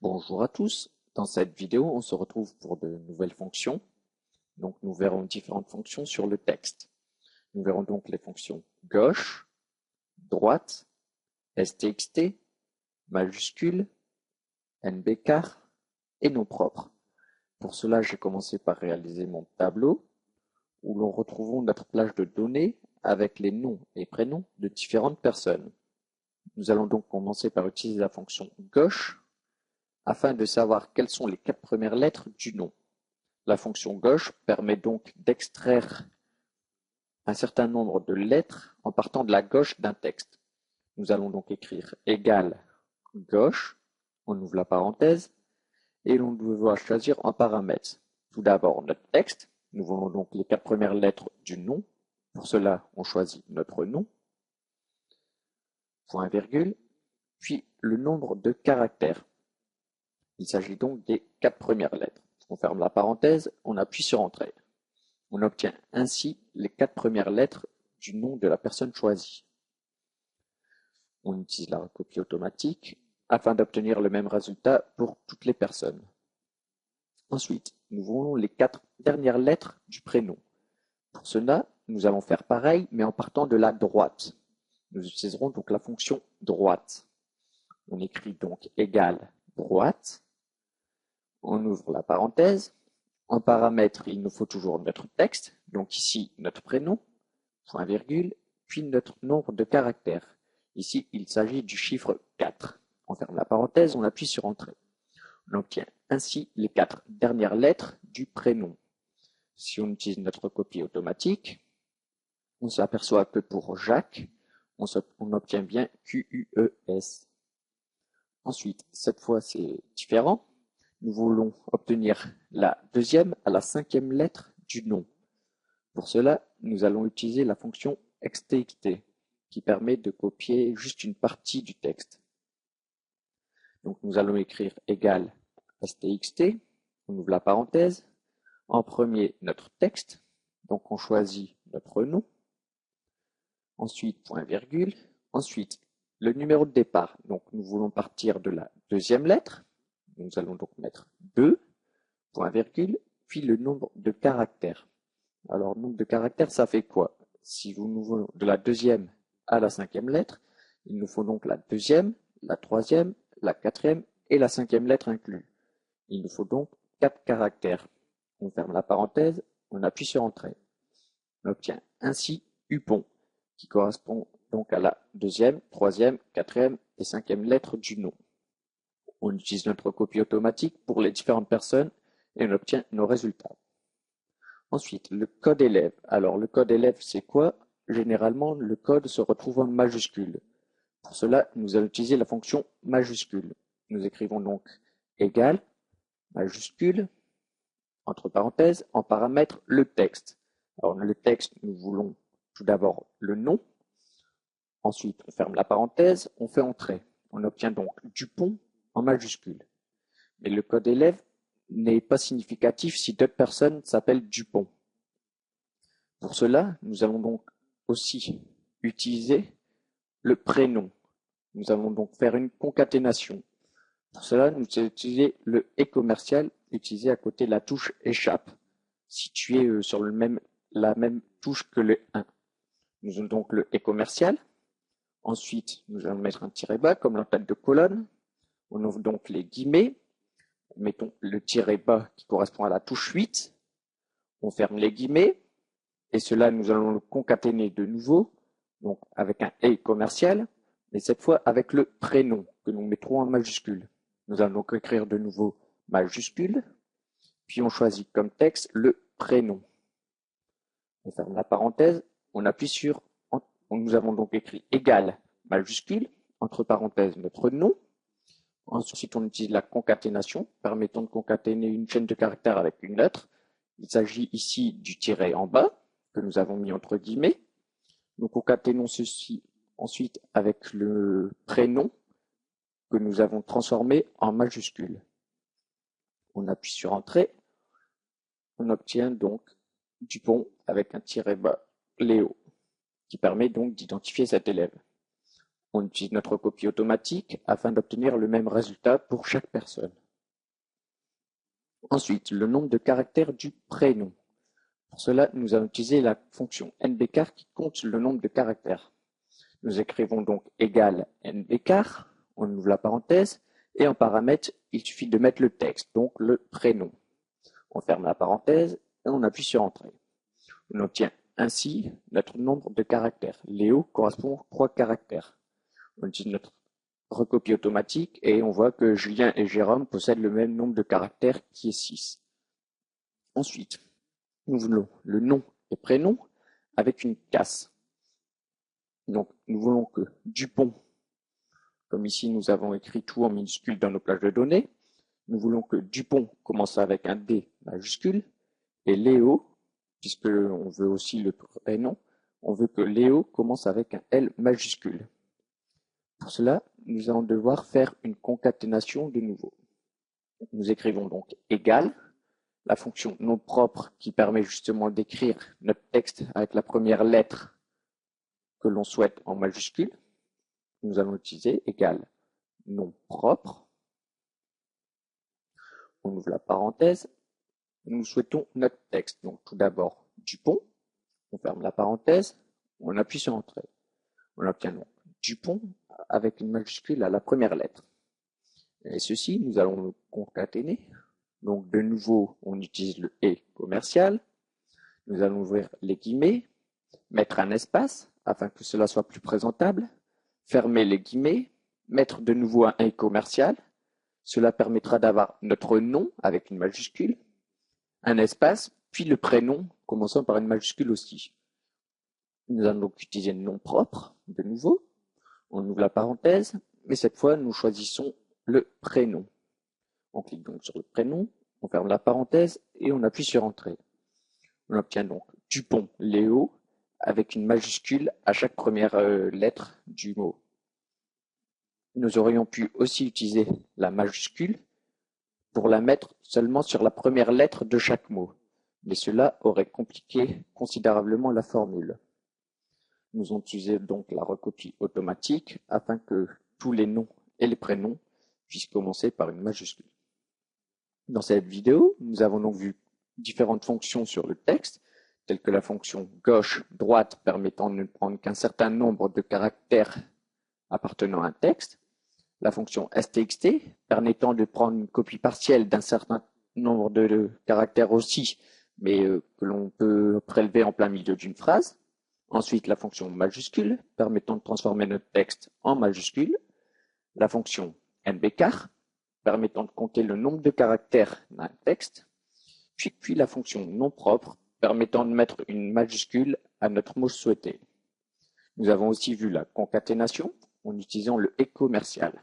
Bonjour à tous, dans cette vidéo on se retrouve pour de nouvelles fonctions. Donc nous verrons différentes fonctions sur le texte. Nous verrons donc les fonctions gauche, droite, stxt, majuscule, nbchar et nom propre. Pour cela j'ai commencé par réaliser mon tableau où l'on retrouve notre plage de données avec les noms et prénoms de différentes personnes. Nous allons donc commencer par utiliser la fonction gauche afin de savoir quelles sont les 4 premières lettres du nom. La fonction gauche permet donc d'extraire un certain nombre de lettres en partant de la gauche d'un texte. Nous allons donc écrire égal gauche, on ouvre la parenthèse, et l'on doit choisir en paramètres. Tout d'abord notre texte, nous voulons donc les 4 premières lettres du nom. Pour cela, on choisit notre nom, point virgule, puis le nombre de caractères. Il s'agit donc des 4 premières lettres. On ferme la parenthèse, on appuie sur Entrée. On obtient ainsi les 4 premières lettres du nom de la personne choisie. On utilise la recopie automatique afin d'obtenir le même résultat pour toutes les personnes. Ensuite, nous voulons les 4 dernières lettres du prénom. Pour cela, nous allons faire pareil, mais en partant de la droite. Nous utiliserons donc la fonction droite. On écrit donc égal droite. On ouvre la parenthèse. En paramètres, il nous faut toujours notre texte. Donc ici, notre prénom, point virgule, puis notre nombre de caractères. Ici, il s'agit du chiffre 4. On ferme la parenthèse, on appuie sur Entrée. On obtient ainsi les 4 dernières lettres du prénom. Si on utilise notre copie automatique, on s'aperçoit que pour Jacques, on obtient bien QUES. Ensuite, cette fois c'est différent. Nous voulons obtenir la deuxième à la 5e lettre du nom. Pour cela, nous allons utiliser la fonction xtxt qui permet de copier juste une partie du texte. Donc nous allons écrire égal stxt, on ouvre la parenthèse, en premier notre texte, donc on choisit notre nom, ensuite point virgule, ensuite le numéro de départ, donc nous voulons partir de la deuxième lettre, nous allons donc mettre 2, point virgule, puis le nombre de caractères. Alors nombre de caractères ça fait quoi? Si nous voulons de la deuxième à la 5e lettre, il nous faut donc la deuxième, la troisième, la 4e et la 5e lettre inclus. Il nous faut donc 4 caractères. On ferme la parenthèse, on appuie sur Entrée. On obtient ainsi UPON, qui correspond donc à la deuxième, troisième, 4e et 5e lettre du nom. On utilise notre copie automatique pour les différentes personnes et on obtient nos résultats. Ensuite, le code élève. Alors, le code élève, c'est quoi? Généralement, le code se retrouve en majuscule. Pour cela, nous allons utiliser la fonction majuscule. Nous écrivons donc égal, majuscule, entre parenthèses, en paramètre, le texte. Alors, le texte, nous voulons tout d'abord le nom. Ensuite, on ferme la parenthèse, on fait Entrée. On obtient donc Dupont en majuscule. Mais le code élève n'est pas significatif si d'autres personnes s'appellent Dupont. Pour cela, nous allons donc aussi utiliser le prénom. Nous allons donc faire une concaténation. Pour cela, nous allons utiliser le et commercial utilisé à côté de la touche échappe, situé sur la même touche que le 1. Nous avons donc le et commercial. Ensuite, nous allons mettre un tiret bas comme en tête de colonne. On ouvre donc les guillemets. Mettons le tiret bas qui correspond à la touche 8. On ferme les guillemets. Et cela, nous allons le concaténer de nouveau, donc avec un et commercial, mais cette fois avec le prénom que nous mettrons en majuscule. Nous allons donc écrire de nouveau majuscule, puis on choisit comme texte le prénom. On ferme la parenthèse, on appuie sur, nous avons donc écrit égal majuscule, entre parenthèses notre nom. Ensuite, on utilise la concaténation, permettant de concaténer une chaîne de caractères avec une lettre. Il s'agit ici du tiret en bas, que nous avons mis entre guillemets. Nous concaténons ceci ensuite avec le prénom que nous avons transformé en majuscule. On appuie sur Entrée. On obtient donc Dupont avec un tiret bas, Léo, qui permet donc d'identifier cet élève. On utilise notre copie automatique afin d'obtenir le même résultat pour chaque personne. Ensuite, le nombre de caractères du prénom. Pour cela, nous allons utiliser la fonction nbchar qui compte le nombre de caractères. Nous écrivons donc égal nbchar, on ouvre la parenthèse, et en paramètre, il suffit de mettre le texte, donc le prénom. On ferme la parenthèse et on appuie sur Entrée. On obtient ainsi notre nombre de caractères. Léo correspond à 3 caractères. On utilise notre recopie automatique et on voit que Julien et Jérôme possèdent le même nombre de caractères qui est 6. Ensuite, nous voulons le nom et prénom avec une casse. Donc, nous voulons que Dupont, comme ici nous avons écrit tout en minuscule dans nos plages de données, nous voulons que Dupont commence avec un D majuscule et Léo, puisque on veut aussi le prénom, on veut que Léo commence avec un L majuscule. Pour cela, nous allons devoir faire une concaténation de nouveau. Nous écrivons donc égal, la fonction nom propre qui permet justement d'écrire notre texte avec la première lettre que l'on souhaite en majuscule. Nous allons utiliser égal nom propre. On ouvre la parenthèse. Nous souhaitons notre texte. Donc tout d'abord Dupont. On ferme la parenthèse. On appuie sur Entrée. On obtient donc Dupont avec une majuscule à la première lettre. Et ceci, nous allons le concaténer. Donc de nouveau, on utilise le « et » commercial. Nous allons ouvrir les guillemets, mettre un espace afin que cela soit plus présentable, fermer les guillemets, mettre de nouveau un « et » commercial. Cela permettra d'avoir notre nom avec une majuscule, un espace, puis le prénom commençant par une majuscule aussi. Nous allons donc utiliser le nom propre de nouveau. On ouvre la parenthèse, mais cette fois, nous choisissons le prénom. On clique donc sur le prénom, on ferme la parenthèse et on appuie sur Entrée. On obtient donc Dupont Léo avec une majuscule à chaque première lettre du mot. Nous aurions pu aussi utiliser la majuscule pour la mettre seulement sur la première lettre de chaque mot, mais cela aurait compliqué considérablement la formule. Nous avons utilisé donc la recopie automatique afin que tous les noms et les prénoms puissent commencer par une majuscule. Dans cette vidéo, nous avons donc vu différentes fonctions sur le texte, telles que la fonction gauche-droite permettant de ne prendre qu'un certain nombre de caractères appartenant à un texte, la fonction stxt permettant de prendre une copie partielle d'un certain nombre de caractères aussi, mais que l'on peut prélever en plein milieu d'une phrase. Ensuite, la fonction majuscule permettant de transformer notre texte en majuscule. La fonction nbchar permettant de compter le nombre de caractères d'un texte. Puis la fonction nom propre permettant de mettre une majuscule à notre mot souhaité. Nous avons aussi vu la concaténation en utilisant le « et » commercial.